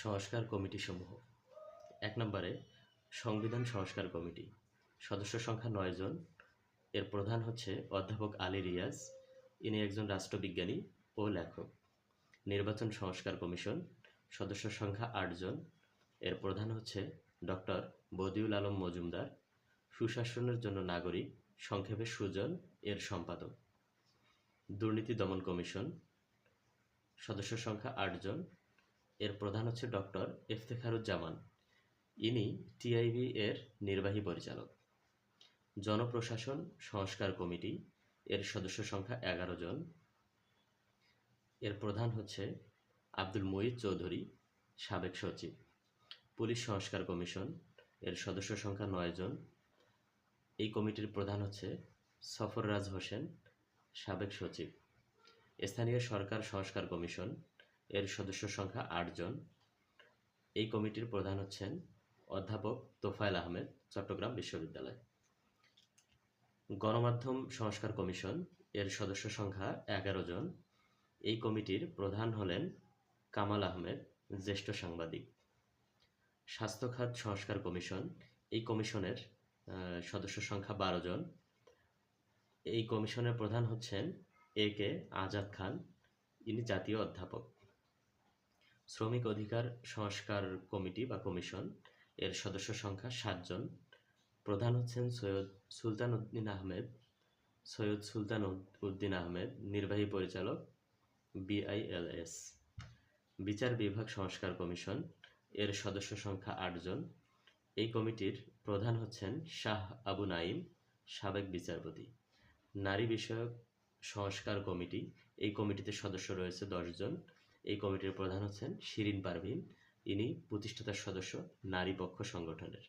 সংস্কার কমিটিসমূহ। ১ নম্বরে সংবিধান সংস্কার কমিটি, সদস্য সংখ্যা ৯ জন। এর প্রধান হচ্ছে অধ্যাপক আলী রিয়াজ, ইনি একজন রাষ্ট্রবিজ্ঞানী ও লেখক। নির্বাচন সংস্কার কমিশন, সদস্য সংখ্যা ৮ জন। এর প্রধান হচ্ছে ডক্টর বদিউল আলম মজুমদার, সুশাসনের জন্য নাগরিক, সংক্ষেপে সুজন, এর সম্পাদক। দুর্নীতি দমন কমিশন, সদস্য সংখ্যা ৮ জন। এর প্রধান হচ্ছে ডক্টর ইফতেখারুজ্জামান, ইনি টিআইবি এর নির্বাহী পরিচালক। জনপ্রশাসন সংস্কার কমিটি, এর সদস্য সংখ্যা ১১ জন। এর প্রধান হচ্ছে আব্দুল মুঈদ চৌধুরী, সাবেক সচিব। পুলিশ সংস্কার কমিশন, এর সদস্য সংখ্যা ৯ জন। এই কমিটির প্রধান হচ্ছে সফররাজ হোসেন, সাবেক সচিব। স্থানীয় সরকার সংস্কার কমিশন, এর সদস্য সংখ্যা ৮ জন। এই কমিটির প্রধান হচ্ছেন অধ্যাপক তোফায়েল আহমেদ, চট্টগ্রাম বিশ্ববিদ্যালয়। গণমাধ্যম সংস্কার কমিশন, এর সদস্য সংখ্যা ১১ জন। এই কমিটির প্রধান হলেন কামাল আহমেদ, জ্যেষ্ঠ সাংবাদিক। স্বাস্থ্য খাত সংস্কার কমিশন, এই কমিশনের সদস্য সংখ্যা ১২ জন। এই কমিশনের প্রধান হচ্ছেন AK আজাদ খান, ইনি জাতীয় অধ্যাপক। শ্রমিক অধিকার সংস্কার কমিটি বা কমিশন, এর সদস্য সংখ্যা ৭ জন। প্রধান হচ্ছেন সৈয়দ সুলতান উদ্দিন আহমেদ, নির্বাহী পরিচালক, BILS। বিচার বিভাগ সংস্কার কমিশন, এর সদস্য সংখ্যা ৮ জন। এই কমিটির প্রধান হচ্ছেন শাহ আবু নাঈম, সাবেক বিচারপতি। নারী বিষয়ক সংস্কার কমিটি, এই কমিটিতে সদস্য রয়েছে ১০ জন। এই কমিটির প্রধান হচ্ছেন শিরিন পারভীন, ইনি প্রতিষ্ঠাতা সদস্য নারী পক্ষ সংগঠনের।